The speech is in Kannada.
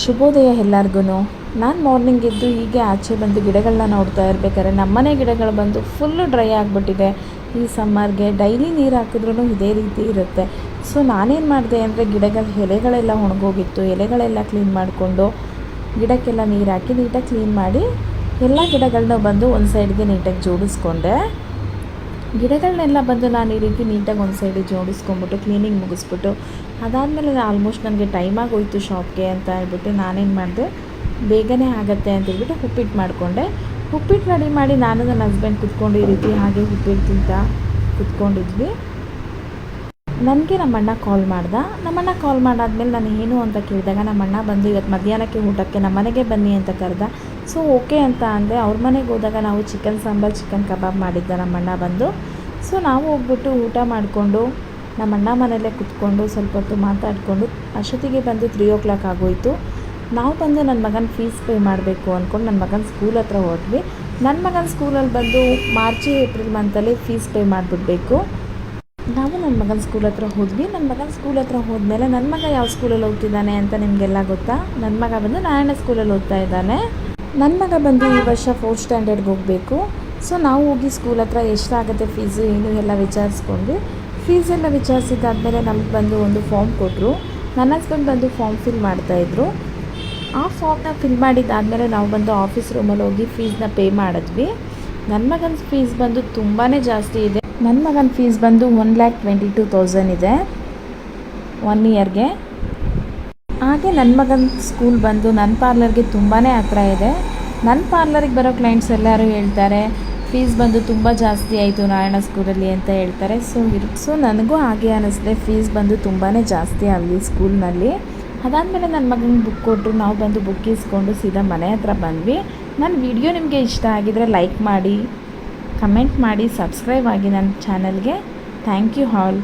ಶುಭೋದಯ ಎಲ್ಲರಿಗೂ. ನಾನು ಮಾರ್ನಿಂಗ್ ಎದ್ದು ಹೀಗೆ ಆಚೆ ಬಂದು ಗಿಡಗಳನ್ನ ನೋಡ್ತಾ ಇರ್ಬೇಕಾದ್ರೆ ನಮ್ಮನೆ ಗಿಡಗಳು ಬಂದು ಫುಲ್ಲು ಡ್ರೈ ಆಗಿಬಿಟ್ಟಿದೆ. ಈ ಸಮ್ಮರ್ಗೆ ಡೈಲಿ ನೀರು ಹಾಕಿದ್ರೂ ಇದೇ ರೀತಿ ಇರುತ್ತೆ. ಸೊ ನಾನೇನು ಮಾಡಿದೆ ಅಂದರೆ ಗಿಡಗಳ ಎಲೆಗಳೆಲ್ಲ ಒಣಗೋಗಿತ್ತು, ಎಲೆಗಳೆಲ್ಲ ಕ್ಲೀನ್ ಮಾಡಿಕೊಂಡು ಗಿಡಕ್ಕೆಲ್ಲ ನೀರು ಹಾಕಿ ನೀಟಾಗಿ ಕ್ಲೀನ್ ಮಾಡಿ ಎಲ್ಲ ಗಿಡಗಳನ್ನ ಬಂದು ಒಂದು ಸೈಡ್ಗೆ ನೀಟಾಗಿ ಜೋಡಿಸ್ಕೊಂಡೆ. ಗಿಡಗಳನ್ನೆಲ್ಲ ಬಂದು ನಾನು ಈ ರೀತಿ ನೀಟಾಗಿ ಒಂದು ಸೈಡಿಗೆ ಜೋಡಿಸ್ಕೊಂಬಿಟ್ಟು ಕ್ಲೀನಿಂಗ್ ಮುಗಿಸ್ಬಿಟ್ಟು ಅದಾದಮೇಲೆ ಆಲ್ಮೋಸ್ಟ್ ನನಗೆ ಟೈಮ್ ಆಗೋಯ್ತು ಶಾಪ್ಗೆ ಅಂತ ಹೇಳ್ಬಿಟ್ಟು ನಾನೇನು ಮಾಡಿದೆ, ಬೇಗನೆ ಆಗುತ್ತೆ ಅಂತ ಹೇಳ್ಬಿಟ್ಟು ಉಪ್ಪಿಟ್ಟು ಮಾಡಿಕೊಂಡೆ. ಉಪ್ಪಿಟ್ಟು ರೆಡಿ ಮಾಡಿ ನಾನು ನನ್ನ ಹಸ್ಬೆಂಡ್ ಕುತ್ಕೊಂಡು ಈ ರೀತಿ ಹಾಗೆ ಉಪ್ಪಿಟ್ಟು ತಿಂತ ಕುತ್ಕೊಂಡಿದ್ವಿ. ನನಗೆ ನಮ್ಮಣ್ಣ ಕಾಲ್ ಕಾಲ್ ಮಾಡಾದ್ಮೇಲೆ ನಾನು ಏನು ಅಂತ ಕೇಳಿದಾಗ ನಮ್ಮಣ್ಣ ಬಂದು ಇವತ್ತು ಮಧ್ಯಾಹ್ನಕ್ಕೆ ಊಟಕ್ಕೆ ನಮ್ಮನೆಗೆ ಬನ್ನಿ ಅಂತ ಕರೆದ. ಸೊ ಓಕೆ ಅಂತ ಅಂದೆ. ಅವ್ರ ಮನೆಗೆ ಹೋದಾಗ ನಾವು ಚಿಕನ್ ಸಾಂಬಾರು, ಚಿಕನ್ ಕಬಾಬ್ ಮಾಡಿದ್ದ ನಮ್ಮಣ್ಣ ಬಂದು. ಸೊ ನಾವು ಹೋಗ್ಬಿಟ್ಟು ಊಟ ಮಾಡಿಕೊಂಡು ನಮ್ಮಣ್ಣ ಮನೆಯಲ್ಲೇ ಕುತ್ಕೊಂಡು ಸ್ವಲ್ಪ ಹೊತ್ತು ಮಾತಾಡಿಕೊಂಡು ಅಷ್ಟೊತ್ತಿಗೆ ಬಂದು 3 o'clock ಆಗೋಯಿತು. ನಾವು ಬಂದು ನನ್ನ ಮಗನ ಫೀಸ್ ಪೇ ಮಾಡಬೇಕು ಅಂದ್ಕೊಂಡು ನನ್ನ ಮಗನ ಸ್ಕೂಲ್ ಹತ್ರ ಹೊರಟ್ವಿ. ನನ್ನ ಮಗನ ಸ್ಕೂಲಲ್ಲಿ ಬಂದು ಮಾರ್ಚ್ ಏಪ್ರಿಲ್ ಮಂತಲ್ಲಿ ಫೀಸ್ ಪೇ ಮಾಡಿಬಿಡ್ಬೇಕು. ನಾವು ನನ್ನ ಮಗನ ಸ್ಕೂಲ್ ಹತ್ರ ಹೋದ್ವಿ. ನನ್ನ ಮಗನ ಸ್ಕೂಲ್ ಹತ್ರ ಹೋದ್ಮೇಲೆ ನನ್ನ ಮಗ ಯಾವ ಸ್ಕೂಲಲ್ಲಿ ಹೋಗ್ತಿದ್ದಾನೆ ಅಂತ ನಿಮಗೆಲ್ಲ ಗೊತ್ತಾ. ನನ್ನ ಮಗ ಬಂದು ನಾರಾಯಣ ಸ್ಕೂಲಲ್ಲಿ ಓದ್ತಾ ಇದ್ದಾನೆ. ನನ್ನ ಮಗ ಬಂದು ಈ ವರ್ಷ 4th ಸ್ಟ್ಯಾಂಡರ್ಡ್ಗೆ ಹೋಗಬೇಕು. ಸೊ ನಾವು ಹೋಗಿ ಸ್ಕೂಲ್ ಹತ್ರ ಎಷ್ಟಾಗುತ್ತೆ ಫೀಸು ಏನು ಎಲ್ಲ ವಿಚಾರಿಸ್ಕೊಂಡ್ವಿ. ಫೀಸೆಲ್ಲ ವಿಚಾರಿಸಿದ್ದಾದಮೇಲೆ ನಮ್ಗೆ ಬಂದು ಒಂದು ಫಾರ್ಮ್ ಕೊಟ್ಟರು. ನನ್ನ ಹಸ್ಬೆಂಡ್ ಬಂದು ಫಾರ್ಮ್ ಫಿಲ್ ಮಾಡ್ತಾಯಿದ್ರು. ಆ ಫಾರ್ಮ್ನ ಫಿಲ್ ಮಾಡಿದ್ದಾದಮೇಲೆ ನಾವು ಬಂದು ಆಫೀಸ್ ರೂಮಲ್ಲಿ ಹೋಗಿ ಫೀಸ್ನ ಪೇ ಮಾಡಿದ್ವಿ. ನನ್ನ ಮಗನ ಫೀಸ್ ಬಂದು ತುಂಬಾ ಜಾಸ್ತಿ ಇದೆ. ನನ್ನ ಮಗನ ಫೀಸ್ ಬಂದು 1,22,000 ಇದೆ 1 ಇಯರ್ಗೆ. ಹಾಗೆ ನನ್ನ ಮಗನ ಸ್ಕೂಲ್ ಬಂದು ನನ್ನ ಪಾರ್ಲರ್ಗೆ ತುಂಬಾ ಹತ್ರ ಇದೆ. ನನ್ನ ಪಾರ್ಲರಿಗೆ ಬರೋ ಕ್ಲೈಂಟ್ಸ್ ಎಲ್ಲರೂ ಹೇಳ್ತಾರೆ ಫೀಸ್ ಬಂದು ತುಂಬ ಜಾಸ್ತಿ ಆಯಿತು ನಾರಾಯಣ ಸ್ಕೂಲಲ್ಲಿ ಅಂತ ಹೇಳ್ತಾರೆ. ಸೊ ನನಗೂ ಹಾಗೆ ಅನ್ನಿಸ್ದೆ, ಫೀಸ್ ಬಂದು ತುಂಬಾ ಜಾಸ್ತಿ ಅಲ್ಲಿ ಸ್ಕೂಲ್ನಲ್ಲಿ. ಅದಾದಮೇಲೆ ನನ್ನ ಮಗನಿಗೆ ಬುಕ್ ಕೊಟ್ಟರು. ನಾವು ಬಂದು ಬುಕ್ ಇಸ್ಕೊಂಡು ಸೀದಾ ಮನೆ ಹತ್ರ ಬಂದ್ವಿ. ನನ್ನ ವಿಡಿಯೋ ನಿಮಗೆ ಇಷ್ಟ ಆಗಿದರೆ ಲೈಕ್ ಮಾಡಿ, ಕಮೆಂಟ್ ಮಾಡಿ, ಸಬ್ಸ್ಕ್ರೈಬ್ ಆಗಿ ನನ್ನ ಚಾನಲ್ಗೆ. Thank you all.